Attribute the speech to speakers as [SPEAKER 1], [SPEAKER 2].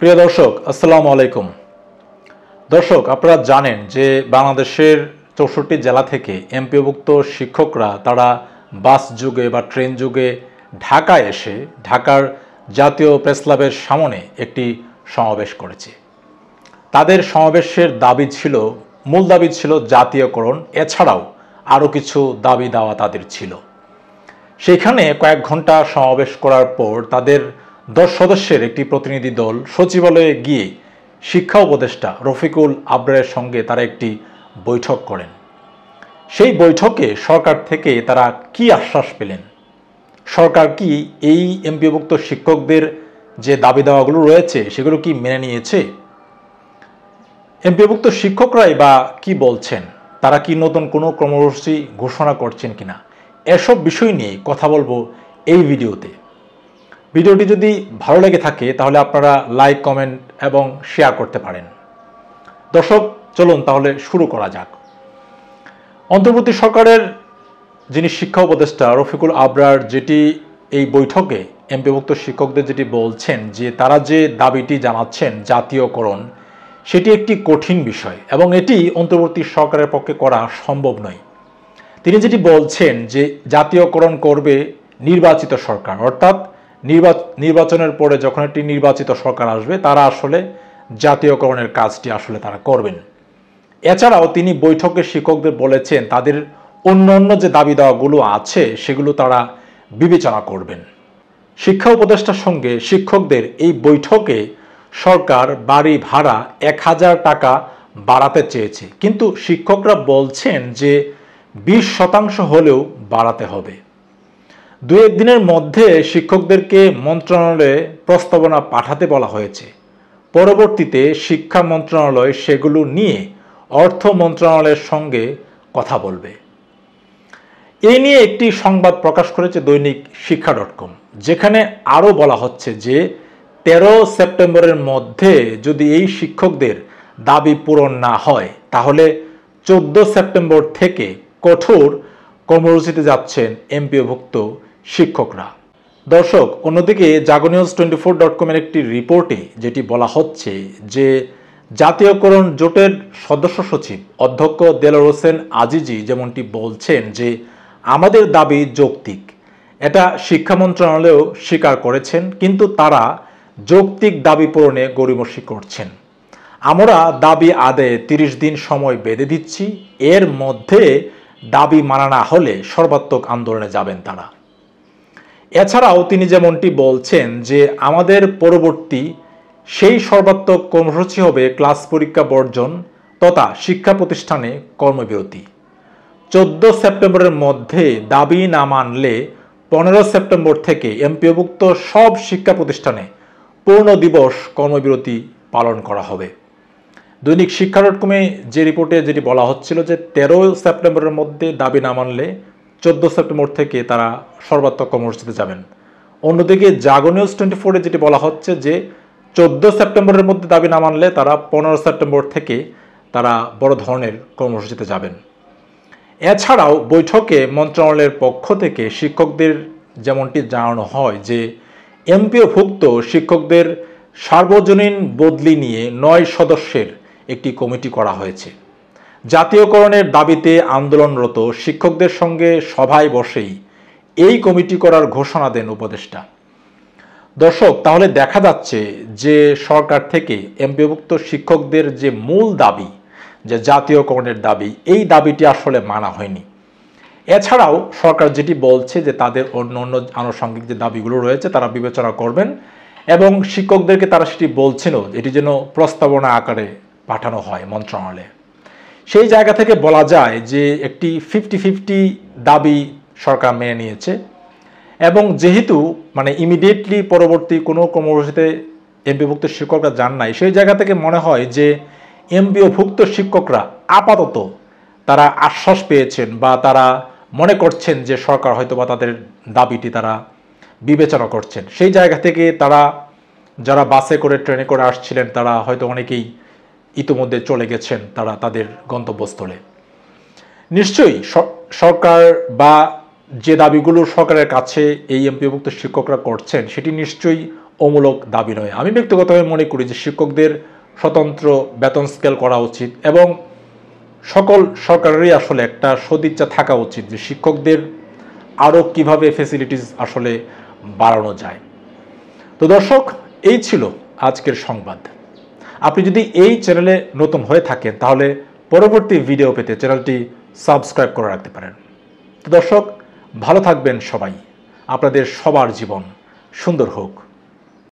[SPEAKER 1] প্রিয় দর্শক, আসসালামু আলাইকুম। দর্শক, আপনারা জানেন যে বাংলাদেশের ৬৪ জেলা থেকে এমপিওভুক্ত শিক্ষকরা তারা বাস যুগে বা ট্রেন যুগে ঢাকায় এসে ঢাকার জাতীয় প্রেস ক্লাবের সামনে একটি সমাবেশ করেছে। তাদের সমাবেশের মূল দাবি ছিল জাতীয়করণ, এছাড়াও আরও কিছু দাবি দেওয়া তাদের ছিল। সেখানে কয়েক ঘন্টা সমাবেশ করার পর তাদের 10 সদস্যের একটি প্রতিনিধি দল সচিবালয়ে গিয়ে শিক্ষা উপদেষ্টা রফিকুল আবরারের সঙ্গে তারা একটি বৈঠক করেন। সেই বৈঠকে সরকার থেকে তারা কি আশ্বাস পেলেন? সরকার কি এই এমপিওভুক্ত শিক্ষকদের যে দাবি দাওয়াগুলো রয়েছে সেগুলো কি মেনে নিয়েছে? এমপিওভুক্ত শিক্ষকরাই বা কি বলছেন? তারা কি নতুন কোনো কর্মসূচি ঘোষণা করছেন কিনা? এসব বিষয় নিয়ে কথা বলবো এই ভিডিওতে। ভিডিওটি যদি ভালো লেগে থাকে তাহলে আপনারা লাইক, কমেন্ট এবং শেয়ার করতে পারেন। দর্শক, চলুন তাহলে শুরু করা যাক। অন্তর্বর্তী সরকারের যিনি শিক্ষা উপদেষ্টা রফিকুল আবরার যেটি এই বৈঠকে এমপিওভুক্ত শিক্ষকদের যেটি বলছেন যে তারা যে দাবিটি জানাচ্ছেন জাতীয়করণ, সেটি একটি কঠিন বিষয় এবং এটি অন্তর্বর্তী সরকারের পক্ষে করা সম্ভব নয়। তিনি যেটি বলছেন যে জাতীয়করণ করবে নির্বাচিত সরকার, অর্থাৎ নির্বাচনের পরে যখন একটি নির্বাচিত সরকার আসবে তারা আসলে জাতীয়করণের কাজটি আসলে তারা করবেন। এছাড়াও তিনি বৈঠকে শিক্ষকদের বলেছেন তাদের অন্য যে দাবি দাওয়াগুলো আছে সেগুলো তারা বিবেচনা করবেন। শিক্ষা উপদেষ্টার সঙ্গে শিক্ষকদের এই বৈঠকে সরকার বাড়ি ভাড়া 1000 টাকা বাড়াতে চেয়েছে, কিন্তু শিক্ষকরা বলছেন যে 20% হলেও বাড়াতে হবে। 2-1 দিনের মধ্যে শিক্ষকদেরকে মন্ত্রণালয়ে প্রস্তাবনা পাঠাতে বলা হয়েছে। পরবর্তীতে শিক্ষা মন্ত্রণালয় সেগুলো নিয়ে অর্থ মন্ত্রণালয়ের সঙ্গে কথা বলবে। এই নিয়ে একটি সংবাদ প্রকাশ করেছে দৈনিক শিক্ষা.com, যেখানে আরও বলা হচ্ছে যে 13 সেপ্টেম্বরের মধ্যে যদি এই শিক্ষকদের দাবি পূরণ না হয় তাহলে 14 সেপ্টেম্বর থেকে কঠোর কর্মসূচিতে যাচ্ছেন এমপিওভুক্ত শিক্ষকরা। দর্শক, অন্যদিকে jagonews24.com এর একটি রিপোর্টে যেটি বলা হচ্ছে যে জাতীয়করণ জোটের সদস্য সচিব অধ্যক্ষ দেলোয়ার হোসেন আজিজি যেমনটি বলছেন যে আমাদের দাবি যৌক্তিক। এটা শিক্ষা মন্ত্রণালয়েও স্বীকার করেছেন, কিন্তু তারা যৌক্তিক দাবি পূরণে গড়িমসি করছেন। আমরা দাবি আদায়ে 30 দিন সময় বেঁধে দিচ্ছি, এর মধ্যে দাবি মানা না হলে সর্বাত্মক আন্দোলনে যাবেন তারা। এছাড়াও তিনি যেমনটি বলছেন যে আমাদের পরবর্তী সেই সর্বাত্মক কর্মসূচি হবে ক্লাস পরীক্ষা বর্জন তথা শিক্ষা প্রতিষ্ঠানে কর্মবিরতি। 14 সেপ্টেম্বরের মধ্যে দাবি না মানলে 15 সেপ্টেম্বর থেকে এমপিওভুক্ত সব শিক্ষা প্রতিষ্ঠানে পূর্ণ দিবস কর্মবিরতি পালন করা হবে। দৈনিক শিক্ষা.com যে রিপোর্টে যেটি বলা হচ্ছিল যে 13 সেপ্টেম্বরের মধ্যে দাবি না মানলে 14 সেপ্টেম্বর থেকে তারা সর্বাত্মক কর্মসূচিতে যাবেন। অন্যদিকে jagonews24 যেটি বলা হচ্ছে যে 14 সেপ্টেম্বরের মধ্যে দাবি না মানলে তারা 15 সেপ্টেম্বর থেকে তারা বড় ধরনের কর্মসূচিতে যাবেন। এছাড়াও বৈঠকে মন্ত্রণালয়ের পক্ষ থেকে শিক্ষকদের যেমনটি জানানো হয় যে এমপিওভুক্ত শিক্ষকদের সার্বজনীন বদলি নিয়ে 9 সদস্যের একটি কমিটি করা হয়েছে। জাতীয়করণের দাবিতে আন্দোলনরত শিক্ষকদের সঙ্গে সভায় বসেই এই কমিটি করার ঘোষণা দেন উপদেষ্টা। দর্শক, তাহলে দেখা যাচ্ছে যে সরকার থেকে এমপিওভুক্ত শিক্ষকদের যে মূল দাবি, যে জাতীয়করণের দাবি, এই দাবিটি আসলে মানা হয়নি। এছাড়াও সরকার যেটি বলছে যে তাদের অন্য আনুষঙ্গিক যে দাবিগুলো রয়েছে তারা বিবেচনা করবেন এবং শিক্ষকদেরকে তারা সেটি বলছেনও এটি যেন প্রস্তাবনা আকারে পাঠানো হয় মন্ত্রণালয়ে। সেই জায়গা থেকে বলা যায় যে একটি 50-50 দাবি সরকার মেনে নিয়েছে এবং যেহেতু ইমিডিয়েটলি পরবর্তী কোনো কর্মসূচিতে এমপিওভুক্ত শিক্ষকরা যান নাই, সেই জায়গা থেকে মনে হয় যে এমপিওভুক্ত শিক্ষকরা আপাতত তারা আশ্বাস পেয়েছেন বা তারা মনে করছেন যে সরকার হয়তো বা তাদের দাবিটি তারা বিবেচনা করছেন। সেই জায়গা থেকে তারা যারা বাসে করে ট্রেনে করে আসছিলেন তারা হয়তো অনেকেই ইতিমধ্যে চলে গেছেন তারা তাদের গন্তব্যস্থলে। নিশ্চয়ই সরকার বা যে দাবিগুলো সরকারের কাছে এই এমপিওভুক্ত শিক্ষকরা করছেন সেটি নিশ্চয়ই অমূলক দাবি নয়। আমি ব্যক্তিগতভাবে মনে করি যে শিক্ষকদের স্বতন্ত্র বেতন স্কেল করা উচিত এবং সকল সরকারেরই আসলে একটা সদিচ্ছা থাকা উচিত যে শিক্ষকদের আরও কিভাবে ফ্যাসিলিটিস আসলে বাড়ানো যায়। তো দর্শক, এই ছিল আজকের সংবাদ। আপনি যদি এই চ্যানেলে নতুন হয়ে থাকেন তাহলে পরবর্তী ভিডিও পেতে চ্যানেলটি সাবস্ক্রাইব করে রাখতে পারেন। তো দর্শক, ভালো থাকবেন সবাই। আপনাদের সবার জীবন সুন্দর হোক।